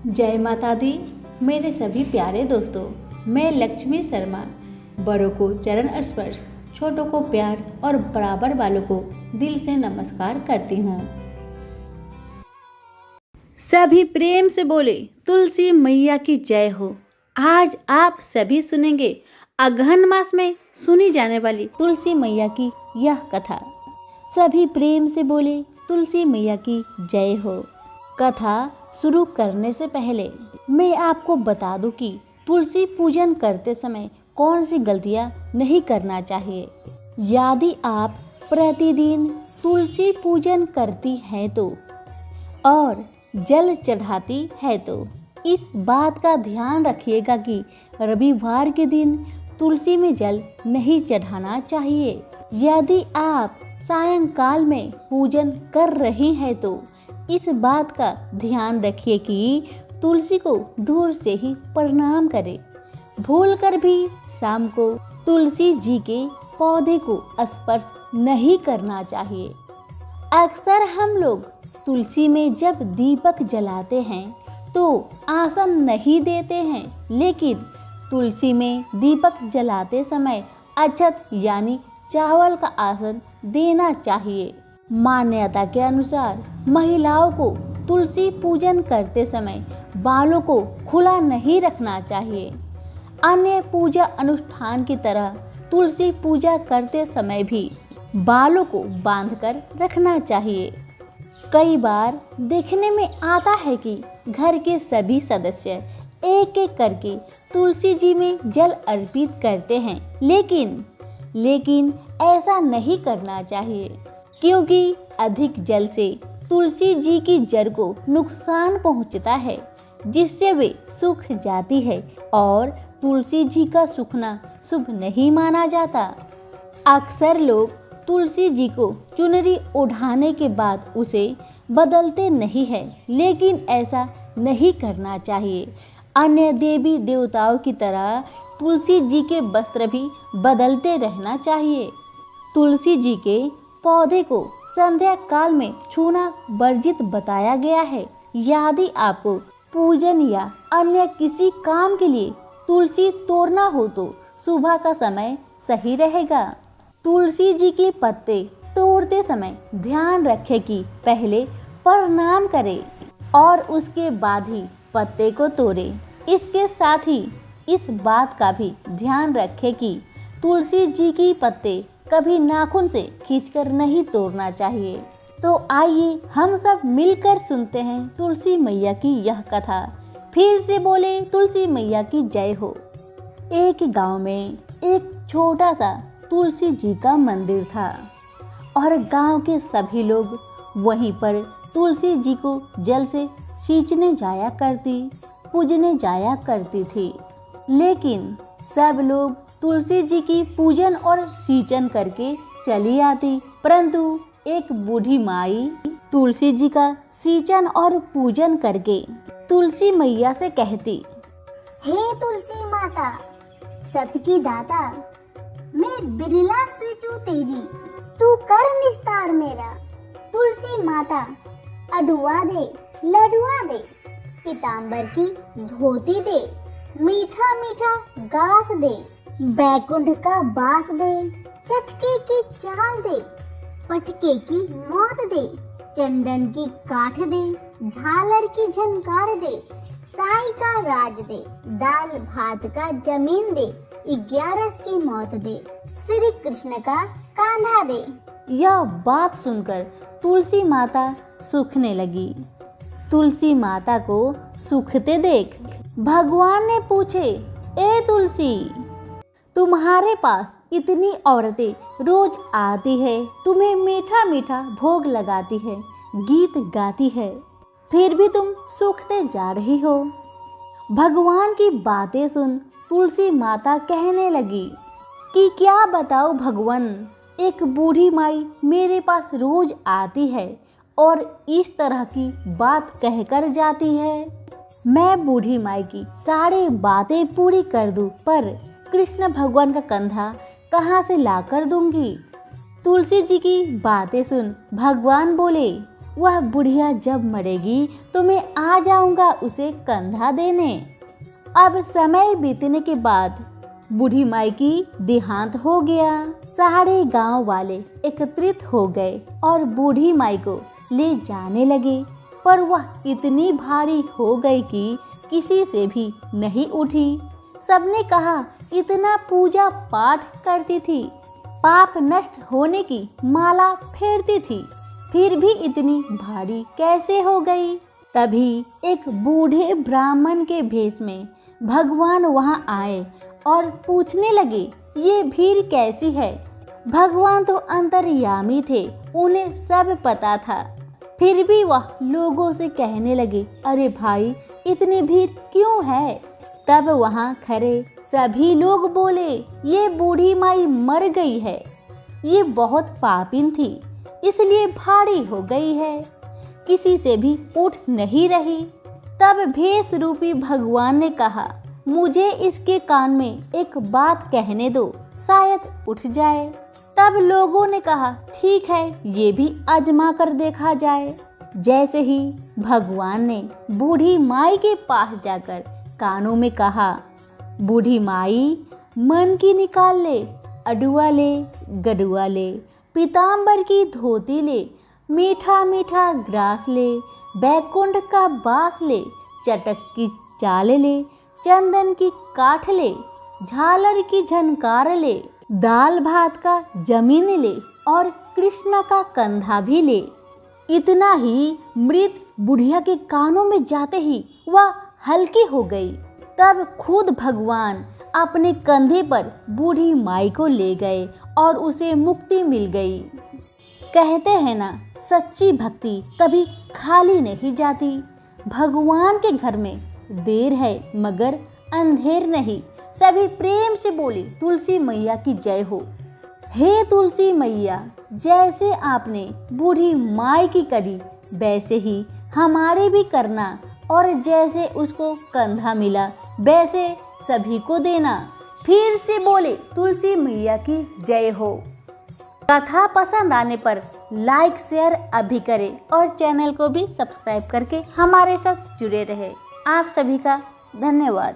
जय माता दी। मेरे सभी प्यारे दोस्तों, मैं लक्ष्मी शर्मा बड़ों को चरण स्पर्श, छोटों को प्यार और बराबर वालों को दिल से नमस्कार करती हूँ। सभी प्रेम से बोले तुलसी मैया की जय हो। आज आप सभी सुनेंगे अगहन मास में सुनी जाने वाली तुलसी मैया की यह कथा। सभी प्रेम से बोले तुलसी मैया की जय हो। कथा शुरू करने से पहले मैं आपको बता दूं कि तुलसी पूजन करते समय कौन सी गलतियां नहीं करना चाहिए। यदि आप प्रतिदिन तुलसी पूजन करती हैं तो और जल चढ़ाती है तो इस बात का ध्यान रखिएगा कि रविवार के दिन तुलसी में जल नहीं चढ़ाना चाहिए। यदि आप सायंकाल में पूजन कर रही हैं तो इस बात का ध्यान रखिए कि तुलसी को दूर से ही प्रणाम करें। भूलकर भी शाम को तुलसी जी के पौधे को स्पर्श नहीं करना चाहिए। अक्सर हम लोग तुलसी में जब दीपक जलाते हैं तो आसन नहीं देते हैं, लेकिन तुलसी में दीपक जलाते समय अक्षत यानी चावल का आसन देना चाहिए। मान्यता के अनुसार महिलाओं को तुलसी पूजन करते समय बालों को खुला नहीं रखना चाहिए। अन्य पूजा अनुष्ठान की तरह तुलसी पूजा करते समय भी बालों को बांधकर रखना चाहिए। कई बार देखने में आता है कि घर के सभी सदस्य एक एक करके तुलसी जी में जल अर्पित करते हैं, लेकिन ऐसा नहीं करना चाहिए, क्योंकि अधिक जल से तुलसी जी की जड़ को नुकसान पहुंचता है, जिससे वे सूख जाती है और तुलसी जी का सूखना शुभ नहीं माना जाता। अक्सर लोग तुलसी जी को चुनरी ओढ़ाने के बाद उसे बदलते नहीं है, लेकिन ऐसा नहीं करना चाहिए। अन्य देवी देवताओं की तरह तुलसी जी के वस्त्र भी बदलते रहना चाहिए। तुलसी जी के पौधे को संध्या काल में छूना वर्जित बताया गया है। यदि आपको पूजन या अन्य किसी काम के लिए तुलसी तोड़ना हो तो सुबह का समय सही रहेगा। तुलसी जी के पत्ते तोड़ते समय ध्यान रखें कि पहले प्रणाम करें और उसके बाद ही पत्ते को तोड़ें। इसके साथ ही इस बात का भी ध्यान रखें कि तुलसी जी की पत्ते कभी नाखून से खींचकर नहीं तोड़ना चाहिए। तो आइए हम सब मिलकर सुनते हैं तुलसी मैया की यह कथा। फिर से बोले तुलसी मैया की जय हो। एक गांव में एक छोटा सा तुलसी जी का मंदिर था और गांव के सभी लोग वहीं पर तुलसी जी को जल से सींचने जाया करती, पूजने जाया करती थी। लेकिन सब लोग तुलसी जी की पूजन और सींचन करके चली आती, परंतु एक बूढ़ी माई तुलसी जी का सींचन और पूजन करके तुलसी मैया से कहती, हे तुलसी माता, सत की दाता, मैं बिरला स्वीचू तेरी, तू कर निस्तार मेरा। तुलसी माता अडुआ दे, लडुआ दे, पीतांबर की धोती दे, मीठा मीठा घास दे, बैकुंठ का बास दे, चटके की चाल दे, पटके की मौत दे, चंदन की काठ दे, झालर की झनकार दे, साई का राज दे, दाल भात का जमीन दे, 11 की मौत दे, श्री कृष्ण का कांधा दे। यह बात सुनकर तुलसी माता सूखने लगी। तुलसी माता को सूखते देख भगवान ने पूछे, ए तुलसी, तुम्हारे पास इतनी औरतें रोज आती है, तुम्हें मीठा मीठा भोग लगाती है, गीत गाती है, फिर भी तुम सूखते जा रही हो। भगवान की बातें सुन तुलसी माता कहने लगी कि क्या बताऊं भगवान, एक बूढ़ी माई मेरे पास रोज आती है और इस तरह की बात कहकर जाती है। मैं बूढ़ी माई की सारी बातें पूरी कर दूं, पर कृष्ण भगवान का कंधा कहाँ से ला कर दूंगी। तुलसी जी की बातें सुन भगवान बोले, वह बुढ़िया जब मरेगी तो मैं आ जाऊंगा उसे कंधा देने। अब समय बीतने के बाद बूढ़ी माई की देहांत हो गया। सारे गांव वाले एकत्रित हो गए और बूढ़ी माई को ले जाने लगे, पर वह इतनी भारी हो गई कि किसी से भी नहीं उठी। सबने कहा इतना पूजा पाठ करती थी, पाप नष्ट होने की माला फेरती थी, फिर भी इतनी भारी कैसे हो गई। तभी एक बूढ़े ब्राह्मण के भेष में भगवान वहां आए और पूछने लगे ये भीड़ कैसी है। भगवान तो अंतर्यामी थे, उन्हें सब पता था, फिर भी वह लोगों से कहने लगे अरे भाई इतनी भीड़ क्यों है। तब वहां खड़े सभी लोग बोले ये बूढ़ी माई मर गई है, ये बहुत पापिन थी इसलिए भारी हो गई है, किसी से भी उठ नहीं रही। तब भेष रूपी भगवान ने कहा मुझे इसके कान में एक बात कहने दो, शायद उठ जाए। तब लोगों ने कहा ठीक है ये भी आजमा कर देखा जाए। जैसे ही भगवान ने बूढ़ी माई के पास जाकर कानों में कहा बूढ़ी माई मन की निकाल ले, अडुआ ले, गडुआ ले, पीताम्बर की धोती ले, मीठा मीठा ग्रास ले, बैकुंठ का बास ले, चटक की चाल ले, चंदन की काठ ले, झालर की झनकार ले, दाल भात का जमीन ले और कृष्ण का कंधा भी ले। इतना ही मृत बुढ़िया के कानों में जाते ही वह हल्की हो गई। तब खुद भगवान अपने कंधे पर बूढ़ी माई को ले गए और उसे मुक्ति मिल गई। कहते हैं ना सच्ची भक्ति कभी खाली नहीं जाती। भगवान के घर में देर है मगर अंधेर नहीं। सभी प्रेम से बोली तुलसी मैया की जय हो। हे तुलसी मैया, जैसे आपने बूढ़ी माई की करी वैसे ही हमारे भी करना, और जैसे उसको कंधा मिला वैसे सभी को देना। फिर से बोले तुलसी मैया की जय हो। कथा पसंद आने पर लाइक शेयर अभी करें और चैनल को भी सब्सक्राइब करके हमारे साथ जुड़े रहे। आप सभी का धन्यवाद।